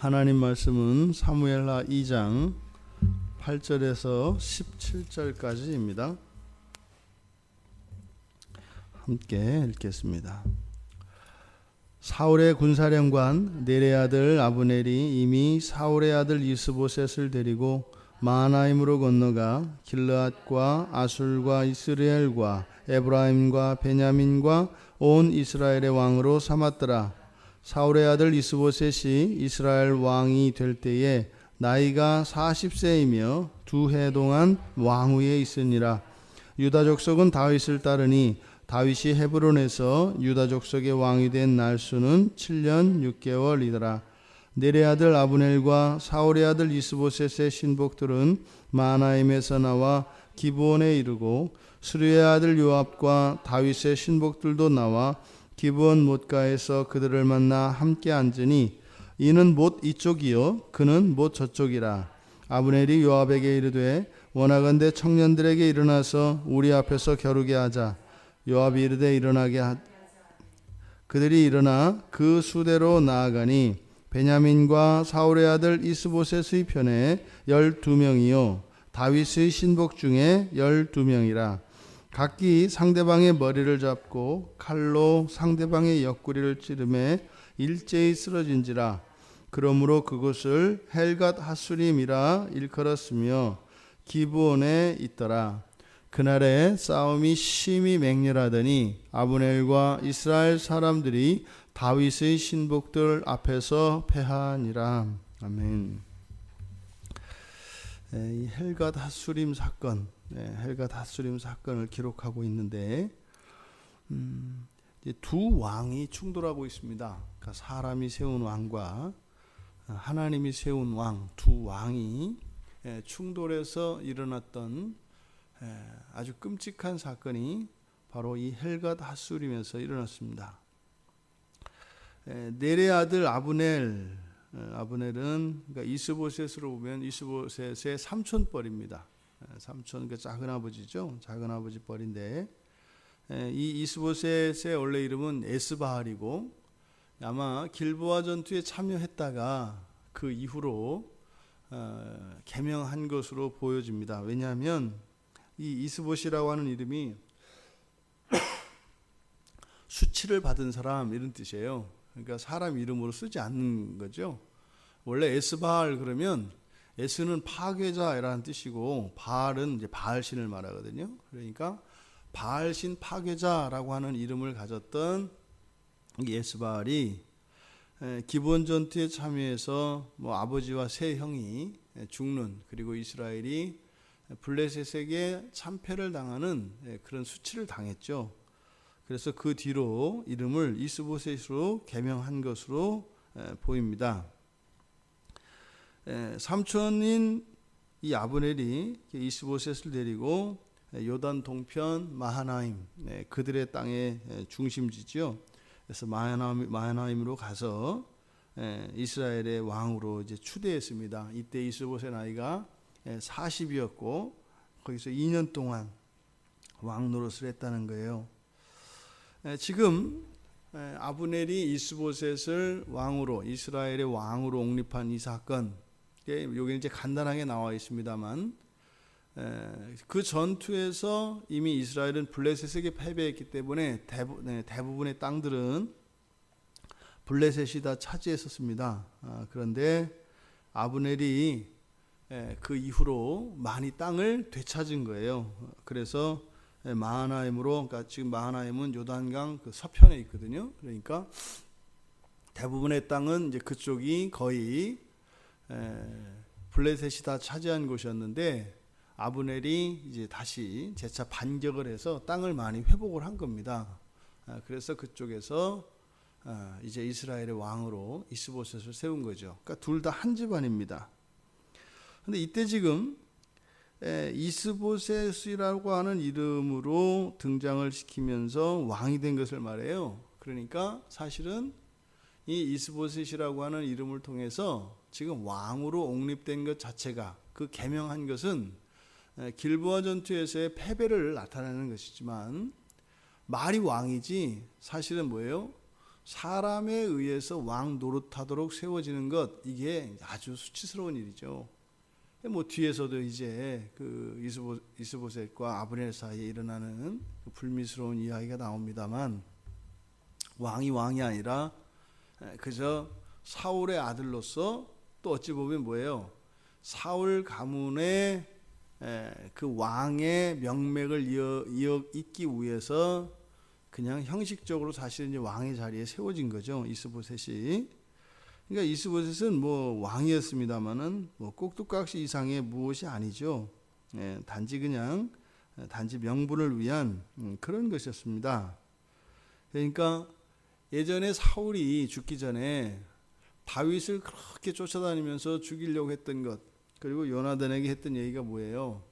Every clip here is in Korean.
하나님 말씀은 사무엘하 2장 8절에서 17절까지입니다. 함께 읽겠습니다. 사울의 군사령관 넬의 아들 아브넬이 이미 사울의 아들 이스보셋을 데리고 마하나임으로 건너가 길르앗과 아술과 이스라엘과 에브라임과 베냐민과 온 이스라엘의 왕으로 삼았더라. 사울의 아들 이스보셋이 이스라엘 왕이 될 때에 나이가 40세이며 2해 동안 왕위에 있으니라. 유다 족속은 다윗을 따르니 다윗이 헤브론에서 유다 족속의 왕이 된 날수는 7년 6개월이더라. 넬의 아들 아브넬과 사울의 아들 이스보셋의 신복들은 마하나임에서 나와 기브온에 이르고 스루의 아들 요압과 다윗의 신복들도 나와 기브온 못가에서 그들을 만나 함께 앉으니 이는 못 이쪽이요 그는 못 저쪽이라. 아브넬이 요압에게 이르되 원하건대 청년들에게 일어나서 우리 앞에서 겨루게 하자. 요압이 이르되 일어나게 그들이 일어나 그 수대로 나아가니 베냐민과 사울의 아들 이스보셋의 편에 12명이요 다윗의 신복 중에 12명이라. 각기 상대방의 머리를 잡고 칼로 상대방의 옆구리를 찌르매 일제히 쓰러진지라. 그러므로 그곳을 헬갓 하수림이라 일컬었으며 기브온에 있더라. 그날에 싸움이 심히 맹렬하더니 아브넬과 이스라엘 사람들이 다윗의 신복들 앞에서 패하니라. 아멘. 이 헬갓 하수림 사건, 헬갓 하수림 사건을 기록하고 있는데 이제 두 왕이 충돌하고 있습니다. 그러니까 사람이 세운 왕과 하나님이 세운 왕, 두 왕이 충돌해서 일어났던 아주 끔찍한 사건이 바로 이 헬갓 하수림에서 일어났습니다. 넬의 아들 아브넬은 그러니까 이스보셋으로 보면 이스보셋의 삼촌뻘입니다. 삼촌, 그 작은 아버지죠. 작은 아버지 뻘인데 이 이스보셋의 원래 이름은 에스바할이고 아마 길보아 전투에 참여했다가 그 이후로 개명한 것으로 보여집니다. 왜냐하면 이 이스보시라고 하는 이름이 수치를 받은 사람 이런 뜻이에요. 그러니까 사람 이름으로 쓰지 않는 거죠. 원래 에스바알 그러면 에스는 파괴자라는 뜻이고 바알은 이제 바알신을 말하거든요. 그러니까 바알신 파괴자라고 하는 이름을 가졌던 이 에스바알이 기브온 전투에 참여해서 아버지와 세 형이 죽는, 그리고 이스라엘이 블레셋에게 참패를 당하는 그런 수치를 당했죠. 그래서 그 뒤로 이름을 이스보셋으로 개명한 것으로 보입니다. 삼촌인 이 아브넬이 이스보셋을 데리고 요단 동편 마하나임, 그들의 땅의 중심지죠. 그래서 마하나임으로 가서 이스라엘의 왕으로 이제 추대했습니다. 이때 이스보셋 나이가 40이었고 거기서 2년 동안 왕 노릇을 했다는 거예요. 지금 아브넬이 이스보셋을 왕으로, 이스라엘의 왕으로 옹립한 이 사건, 여기 이제 간단하게 나와 있습니다만 그 전투에서 이미 이스라엘은 블레셋에게 패배했기 때문에 대부분의 땅들은 블레셋이 다 차지했었습니다. 그런데 아브넬이 그 이후로 많이 땅을 되찾은 거예요. 그래서 마하나임으로, 그러니까 지금 마하나임은 요단강 그 서편에 있거든요. 그러니까 대부분의 땅은 이제 그쪽이 거의 블레셋이 다 차지한 곳이었는데 아브넬이 이제 다시 재차 반격을 해서 땅을 많이 회복을 한 겁니다. 그래서 그쪽에서 이제 이스라엘의 왕으로 이스보셋을 세운 거죠. 그러니까 둘 다 한 집안입니다. 근데 이때 지금 이스보셋이라고 하는 이름으로 등장을 시키면서 왕이 된 것을 말해요. 그러니까 사실은 이 이스보셋이라고 하는 이름을 통해서 지금 왕으로 옹립된 것 자체가, 그 개명한 것은 길보아 전투에서의 패배를 나타내는 것이지만 말이 왕이지 사실은 뭐예요? 사람에 의해서 왕 노릇하도록 세워지는 것, 이게 아주 수치스러운 일이죠. 뭐 뒤에서도 이제 그 이스보셋과 아브넬 사이에 일어나는 그 불미스러운 이야기가 나옵니다만, 왕이 아니라 그저 사울의 아들로서, 또 어찌 보면 뭐예요? 사울 가문의 그 왕의 명맥을 잇기 위해서 그냥 형식적으로 사실은 이제 왕의 자리에 세워진 거죠, 이스보셋이. 그러니까 이스보셋은 뭐 왕이었습니다만은 뭐 꼭두각시 이상의 무엇이 아니죠. 단지 명분을 위한 그런 것이었습니다. 그러니까 예전에 사울이 죽기 전에 다윗을 그렇게 쫓아다니면서 죽이려고 했던 것, 그리고 요나단에게 했던 얘기가 뭐예요?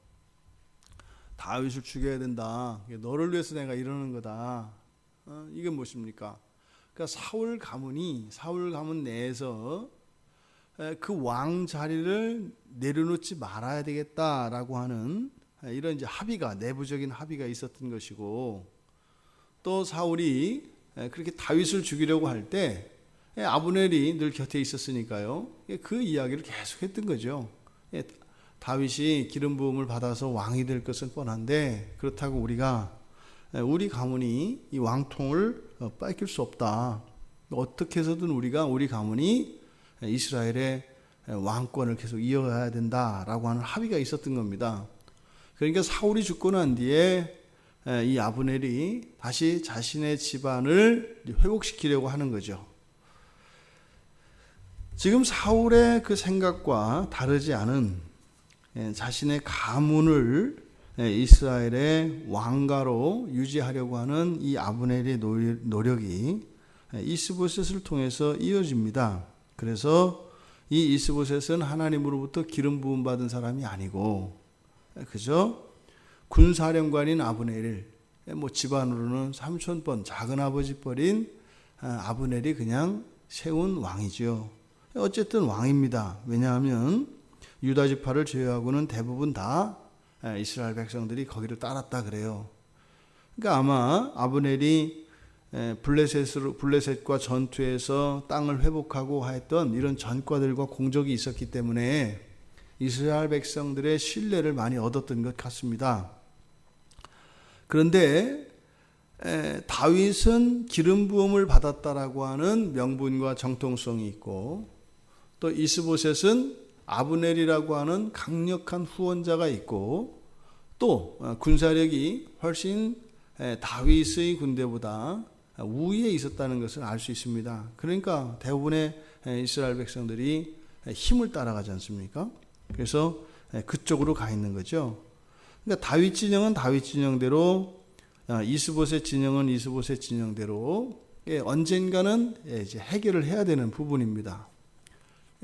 다윗을 죽여야 된다. 너를 위해서 내가 이러는 거다. 이게 무엇입니까? 그러니까 사울 가문 내에서 그 왕 자리를 내려놓지 말아야 되겠다라고 하는 이런 이제 내부적인 합의가 있었던 것이고, 또 사울이 그렇게 다윗을 죽이려고 할 때 아브넬이 늘 곁에 있었으니까요. 그 이야기를 계속했던 거죠. 다윗이 기름 부음을 받아서 왕이 될 것은 뻔한데, 그렇다고 우리 가문이 이 왕통을 뺏길 수 없다. 어떻게 해서든 우리 가문이 이스라엘의 왕권을 계속 이어가야 된다라고 하는 합의가 있었던 겁니다. 그러니까 사울이 죽고 난 뒤에 이 아브넬이 다시 자신의 집안을 회복시키려고 하는 거죠. 지금 사울의 그 생각과 다르지 않은 자신의 가문을 이스라엘의 왕가로 유지하려고 하는 이 아브넬의 노력이 이스보셋을 통해서 이어집니다. 그래서 이 이스보셋은 하나님으로부터 기름 부음 받은 사람이 아니고 그저 군사령관인 아브넬을, 뭐 집안으로는 삼촌뻘, 작은 아버지 뻘인 아브넬이 그냥 세운 왕이죠. 어쨌든 왕입니다. 왜냐하면 유다 지파를 제외하고는 대부분 다 이스라엘 백성들이 거기를 따랐다 그래요. 그러니까 아마 아브넬이 블레셋과 전투에서 땅을 회복하고 했던 이런 전과들과 공적이 있었기 때문에 이스라엘 백성들의 신뢰를 많이 얻었던 것 같습니다. 그런데 다윗은 기름 부음을 받았다라고 하는 명분과 정통성이 있고, 또 이스보셋은 아브넬이라고 하는 강력한 후원자가 있고, 또 군사력이 훨씬 다윗의 군대보다 우위에 있었다는 것을 알 수 있습니다. 그러니까 대부분의 이스라엘 백성들이 힘을 따라가지 않습니까? 그래서 그쪽으로 가 있는 거죠. 그러니까 다윗 진영은 다윗 진영대로, 이스보셋 진영은 이스보셋 진영대로 언젠가는 이제 해결을 해야 되는 부분입니다.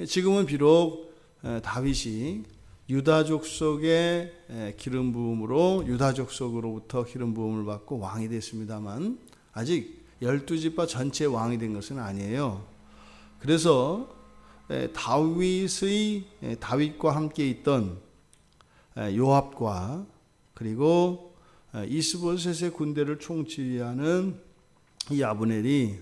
지금은 비록 다윗이 유다족 속의 기름 부음으로, 유다족 속으로부터 기름 부음을 받고 왕이 됐습니다만 아직 12지파 전체 왕이 된 것은 아니에요. 그래서 다윗과 함께 있던 요압과 그리고 이스보셋의 군대를 총지휘하는 이 아브넬이,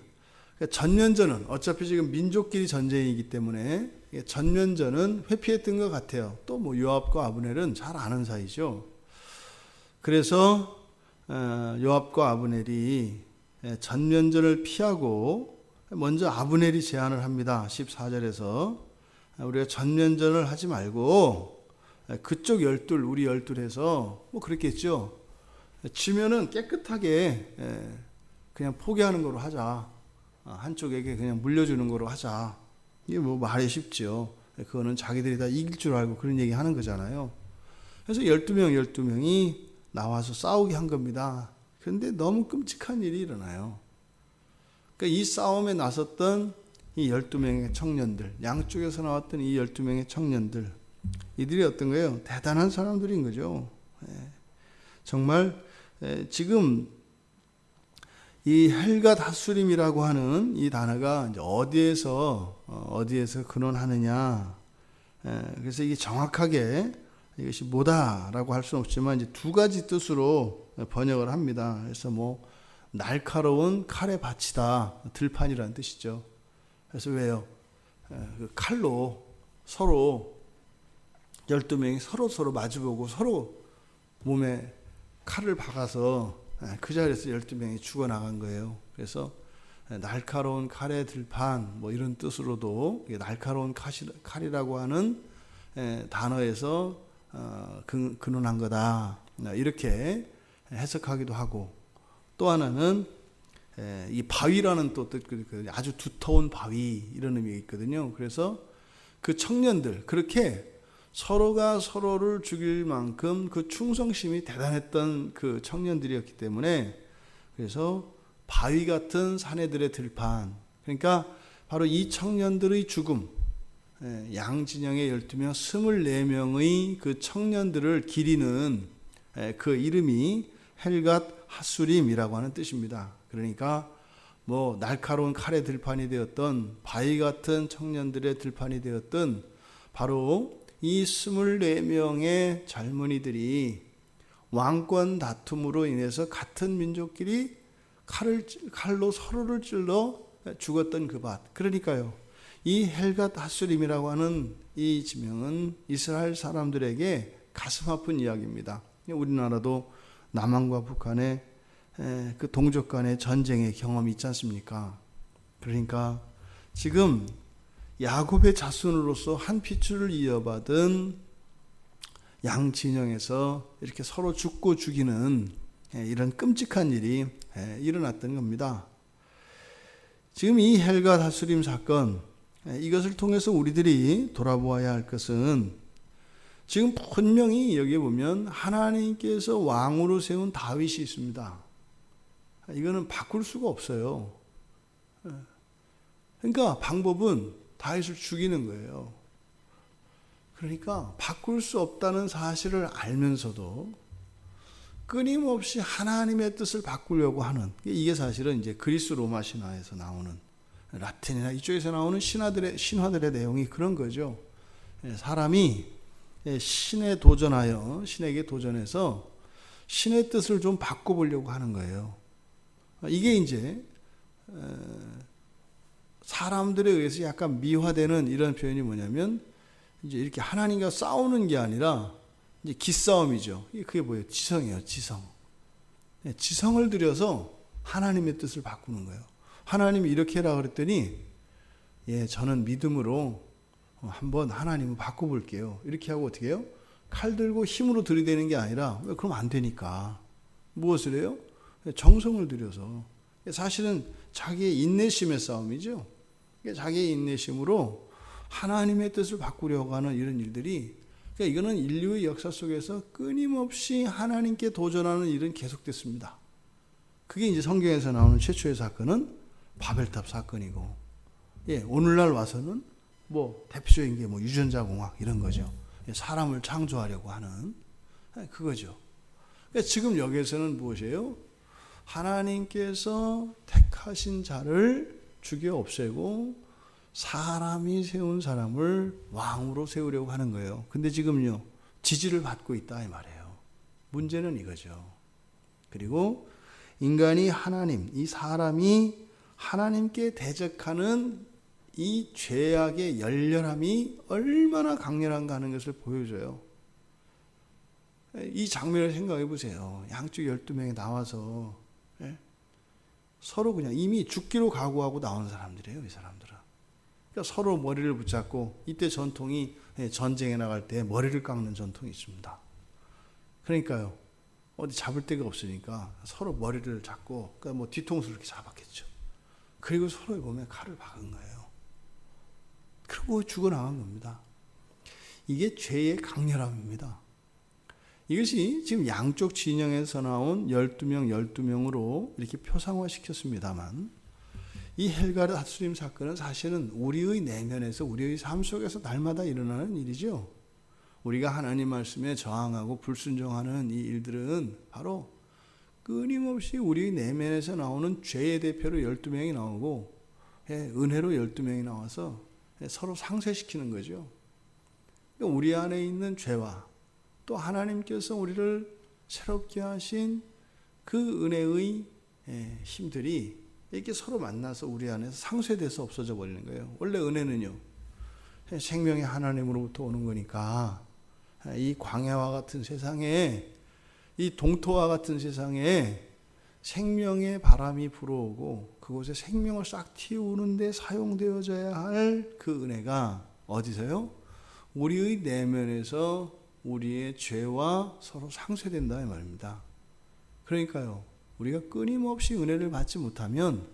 전면전은 어차피 지금 민족끼리 전쟁이기 때문에 전면전은 회피했던 것 같아요. 또 뭐 요압과 아브넬은 잘 아는 사이죠. 그래서 요압과 아브넬이 전면전을 피하고 먼저 아브넬이 제안을 합니다. 14절에서 우리가 전면전을 하지 말고 그쪽 우리 12해서 뭐 그랬겠죠. 지면은 깨끗하게 그냥 포기하는 거로 하자. 한쪽에게 그냥 물려주는 거로 하자. 이게 뭐 말이 쉽죠. 그거는 자기들이 다 이길 줄 알고 그런 얘기 하는 거잖아요. 그래서 12명이 나와서 싸우게 한 겁니다. 그런데 너무 끔찍한 일이 일어나요. 그러니까 이 싸움에 나섰던 이 12명의 청년들, 양쪽에서 나왔던 이 12명의 청년들, 이들이 어떤 거예요? 대단한 사람들인 거죠. 정말 지금 이 헬가 다수림이라고 하는 이 단어가 이제 어디에서 근원하느냐. 그래서 이게 정확하게 이것이 뭐다라고 할 수는 없지만 이제 두 가지 뜻으로 번역을 합니다. 그래서 뭐 날카로운 칼의 밭이다. 들판이라는 뜻이죠. 그래서 왜요? 그 칼로 서로 12명이 서로 마주보고 서로 몸에 칼을 박아서 그 자리에서 12명이 죽어나간 거예요. 그래서 날카로운 칼의 들판 뭐 이런 뜻으로도 날카로운 칼이라고 하는 단어에서 근원한 거다. 이렇게 해석하기도 하고, 또 하나는 이 바위라는 또 뜻, 아주 두터운 바위 이런 의미가 있거든요. 그래서 그 청년들, 그렇게 서로가 서로를 죽일 만큼 그 충성심이 대단했던 그 청년들이었기 때문에, 그래서 바위 같은 사내들의 들판, 그러니까 바로 이 청년들의 죽음, 양진영의 12명, 24명의 그 청년들을 기리는 그 이름이 헬갓 하수림이라고 하는 뜻입니다. 그러니까 뭐 날카로운 칼의 들판이 되었던 바위 같은 청년들의 들판이 되었던 바로 이 24명의 젊은이들이 왕권 다툼으로 인해서 같은 민족끼리 칼로 서로를 찔러 죽었던 그 밭. 그러니까요, 이 헬갓 하수림이라고 하는 이 지명은 이스라엘 사람들에게 가슴 아픈 이야기입니다. 우리나라도 남한과 북한의 그 동족 간의 전쟁의 경험이 있지 않습니까? 그러니까 지금 야곱의 자손으로서 한 피줄을 이어받은 양진영에서 이렇게 서로 죽고 죽이는 이런 끔찍한 일이 일어났던 겁니다. 지금 이 헬갓 하수림 사건, 이것을 통해서 우리들이 돌아보아야 할 것은, 지금 분명히 여기에 보면 하나님께서 왕으로 세운 다윗이 있습니다. 이거는 바꿀 수가 없어요. 그러니까 방법은 다윗을 죽이는 거예요. 그러니까 바꿀 수 없다는 사실을 알면서도 끊임없이 하나님의 뜻을 바꾸려고 하는, 이게 사실은 이제 그리스 로마 신화에서 나오는, 라틴이나 이쪽에서 나오는 신화들의 내용이 그런 거죠. 사람이 신에 도전하여, 신에게 도전해서 신의 뜻을 좀 바꿔보려고 하는 거예요. 이게 이제 사람들에 의해서 약간 미화되는 이런 표현이 뭐냐면, 이제 이렇게 하나님과 싸우는 게 아니라 이제 기싸움이죠. 그게 뭐예요? 지성이에요. 지성. 지성을 들여서 하나님의 뜻을 바꾸는 거예요. 하나님이 이렇게 해라 그랬더니, 저는 믿음으로 한번 하나님을 바꿔볼게요. 이렇게 하고 어떻게 해요? 칼 들고 힘으로 들이대는 게 아니라, 그럼 안 되니까 무엇을 해요? 정성을 들여서. 사실은 자기의 인내심의 싸움이죠. 자기의 인내심으로 하나님의 뜻을 바꾸려고 하는 이런 일들이, 그러니까 이거는 인류의 역사 속에서 끊임없이 하나님께 도전하는 일은 계속됐습니다. 그게 이제 성경에서 나오는 최초의 사건은 바벨탑 사건이고, 오늘날 와서는 뭐 대표적인 게 뭐 유전자 공학 이런 거죠. 사람을 창조하려고 하는 그거죠. 그러니까 지금 여기에서는 무엇이에요? 하나님께서 택하신 자를 죽여 없애고 사람이 세운 사람을 왕으로 세우려고 하는 거예요. 근데 지금요, 지지를 받고 있다 이 말이에요. 문제는 이거죠. 그리고 인간이 하나님, 이 사람이 하나님께 대적하는 이 죄악의 열렬함이 얼마나 강렬한가 하는 것을 보여줘요. 이 장면을 생각해 보세요. 양쪽 12명이 나와서 서로 그냥 이미 죽기로 각오하고 나온 사람들이에요. 이 사람들은. 그러니까 서로 머리를 붙잡고, 이때 전통이 전쟁에 나갈 때 머리를 깎는 전통이 있습니다. 그러니까요, 어디 잡을 데가 없으니까 서로 머리를 잡고, 그러니까 뭐 뒤통수를 이렇게 잡았겠죠. 그리고 서로의 몸에 칼을 박은 거예요. 그리고 죽어나간 겁니다. 이게 죄의 강렬함입니다. 이것이 지금 양쪽 진영에서 나온 12명, 12명으로 이렇게 표상화시켰습니다만, 이 헬갓 하수림 사건은 사실은 우리의 내면에서, 우리의 삶 속에서 날마다 일어나는 일이죠. 우리가 하나님 말씀에 저항하고 불순종하는 이 일들은 바로 끊임없이 우리 내면에서 나오는 죄의 대표로 12명이 나오고, 은혜로 12명이 나와서 서로 상쇄시키는 거죠. 우리 안에 있는 죄와 또 하나님께서 우리를 새롭게 하신 그 은혜의 힘들이 이렇게 서로 만나서 우리 안에서 상쇄돼서 없어져 버리는 거예요. 원래 은혜는요, 생명의 하나님으로부터 오는 거니까 이 광야와 같은 세상에, 이 동토와 같은 세상에 생명의 바람이 불어오고 그곳에 생명을 싹 틔우는 데 사용되어져야 할 그 은혜가 어디서요? 우리의 내면에서 우리의 죄와 서로 상쇄된다 이 말입니다. 그러니까요, 우리가 끊임없이 은혜를 받지 못하면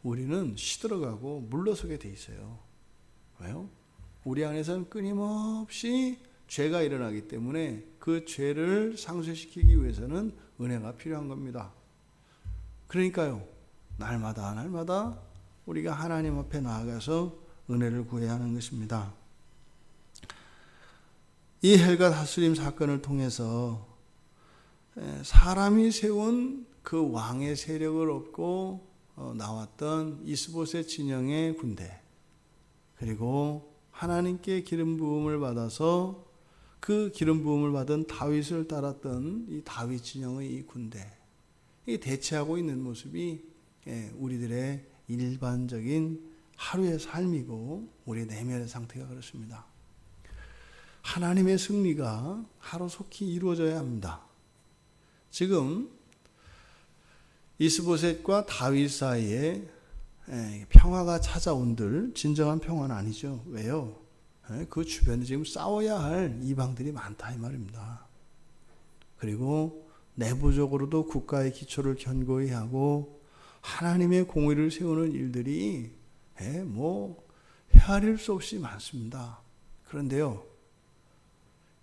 우리는 시들어가고 물러서게 돼 있어요. 왜요? 우리 안에서는 끊임없이 죄가 일어나기 때문에 그 죄를 상쇄시키기 위해서는 은혜가 필요한 겁니다. 그러니까요, 날마다 우리가 하나님 앞에 나아가서 은혜를 구해야 하는 것입니다. 이 헬갓 하수림 사건을 통해서 사람이 세운 그 왕의 세력을 얻고 나왔던 이스보셋 진영의 군대, 그리고 하나님께 기름 부음을 받아서 그 기름 부음을 받은 다윗을 따랐던 이 다윗 진영의 이 군대, 이 대체하고 있는 모습이 우리들의 일반적인 하루의 삶이고 우리의 내면의 상태가 그렇습니다. 하나님의 승리가 하루속히 이루어져야 합니다. 지금 이스보셋과 다윗 사이에 평화가 찾아온들 진정한 평화는 아니죠. 왜요? 그 주변에 지금 싸워야 할 이방들이 많다 이 말입니다. 그리고 내부적으로도 국가의 기초를 견고히 하고 하나님의 공의를 세우는 일들이 헤아릴 수 없이 많습니다. 그런데요,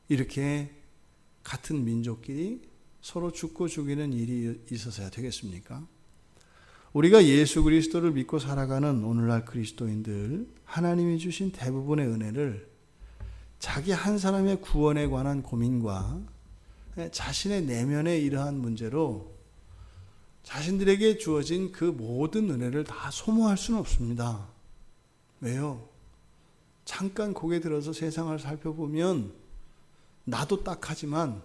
이렇게 같은 민족끼리 서로 죽고 죽이는 일이 있어서야 되겠습니까? 우리가 예수 그리스도를 믿고 살아가는 오늘날 그리스도인들, 하나님이 주신 대부분의 은혜를 자기 한 사람의 구원에 관한 고민과 자신의 내면의 이러한 문제로 자신들에게 주어진 그 모든 은혜를 다 소모할 수는 없습니다. 왜요? 잠깐 고개 들어서 세상을 살펴보면 나도 딱하지만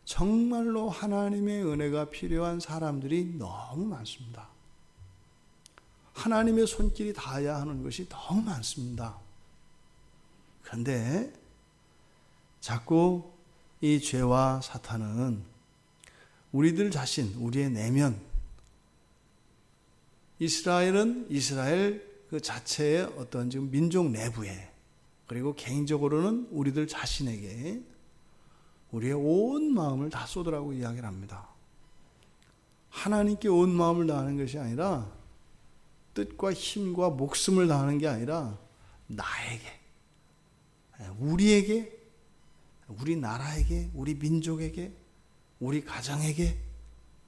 정말로 하나님의 은혜가 필요한 사람들이 너무 많습니다. 하나님의 손길이 닿아야 하는 것이 너무 많습니다. 그런데 자꾸 이 죄와 사탄은 우리들 자신, 우리의 내면, 이스라엘은 이스라엘 그 자체의 어떤 지금 민족 내부에, 그리고 개인적으로는 우리들 자신에게 우리의 온 마음을 다 쏟으라고 이야기를 합니다. 하나님께 온 마음을 다하는 것이 아니라, 뜻과 힘과 목숨을 다하는 게 아니라 나에게, 우리에게, 우리 나라에게, 우리 민족에게, 우리 가정에게,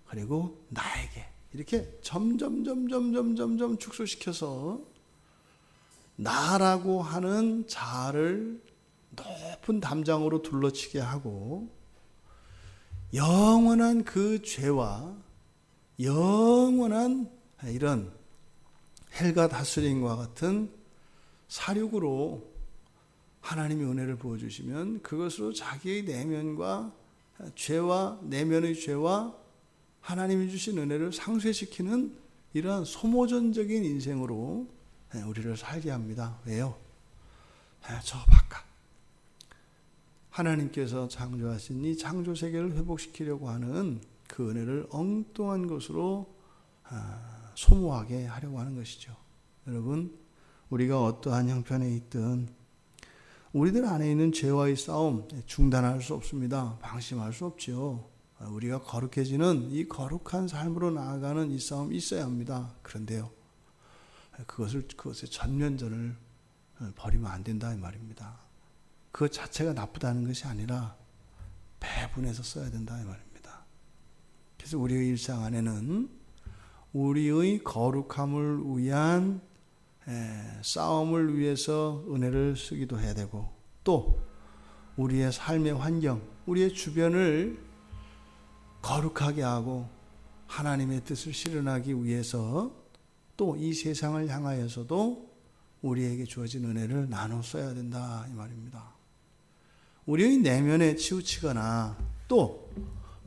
그리고 나에게 이렇게 점점 축소시켜서 나라고 하는 자아를 높은 담장으로 둘러치게 하고 영원한 그 죄와 영원한 이런 헬갓 하수림과 같은 사륙으로 하나님의 은혜를 부어주시면 그것으로 자기의 내면과 죄와 내면의 죄와 하나님이 주신 은혜를 상쇄시키는 이러한 소모전적인 인생으로 우리를 살게 합니다. 왜요? 저 바깥 하나님께서 창조하신 이 창조 세계를 회복시키려고 하는 그 은혜를 엉뚱한 것으로 소모하게 하려고 하는 것이죠. 여러분, 우리가 어떠한 형편에 있든 우리들 안에 있는 죄와의 싸움 중단할 수 없습니다. 방심할 수 없죠. 우리가 거룩해지는 이 거룩한 삶으로 나아가는 이 싸움이 있어야 합니다. 그런데요, 그것의 전면전을 버리면 안 된다 이 말입니다. 그 자체가 나쁘다는 것이 아니라 배분해서 써야 된다 이 말입니다. 그래서 우리의 일상 안에는 우리의 거룩함을 위한 싸움을 위해서 은혜를 쓰기도 해야 되고, 또 우리의 삶의 환경, 우리의 주변을 거룩하게 하고 하나님의 뜻을 실현하기 위해서 또 이 세상을 향하여서도 우리에게 주어진 은혜를 나눠 써야 된다 이 말입니다. 우리의 내면에 치우치거나 또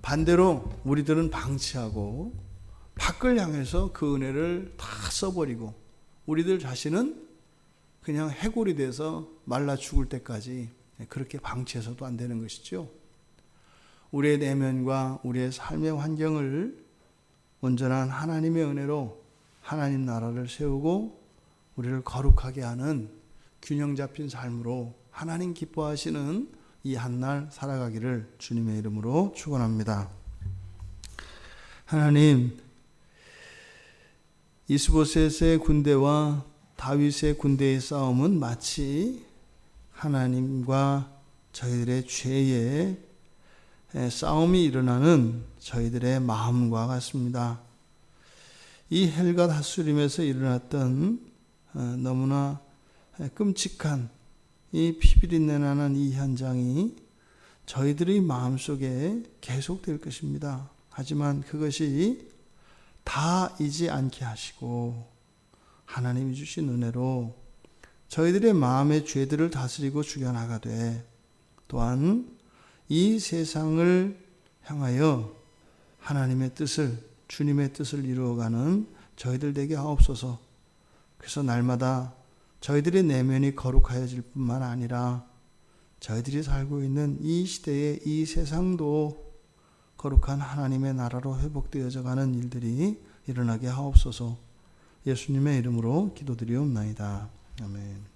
반대로 우리들은 방치하고 밖을 향해서 그 은혜를 다 써버리고 우리들 자신은 그냥 해골이 돼서 말라 죽을 때까지 그렇게 방치해서도 안 되는 것이죠. 우리의 내면과 우리의 삶의 환경을 온전한 하나님의 은혜로 하나님 나라를 세우고 우리를 거룩하게 하는 균형 잡힌 삶으로 하나님 기뻐하시는 이 한날 살아가기를 주님의 이름으로 축원합니다. 하나님, 이스보셋의 군대와 다윗의 군대의 싸움은 마치 하나님과 저희들의 죄의 싸움이 일어나는 저희들의 마음과 같습니다. 이 헬갓 핫수림에서 일어났던 너무나 끔찍한 이 피비린내 나는 이 현장이 저희들의 마음속에 계속될 것입니다. 하지만 그것이 다이지 않게 하시고 하나님이 주신 은혜로 저희들의 마음의 죄들을 다스리고 죽여나가되 또한 이 세상을 향하여 하나님의 뜻을, 주님의 뜻을 이루어가는 저희들 되게 하옵소서. 그래서 날마다 저희들의 내면이 거룩하여질 뿐만 아니라 저희들이 살고 있는 이 시대의 이 세상도 거룩한 하나님의 나라로 회복되어져 가는 일들이 일어나게 하옵소서. 예수님의 이름으로 기도드리옵나이다. 아멘.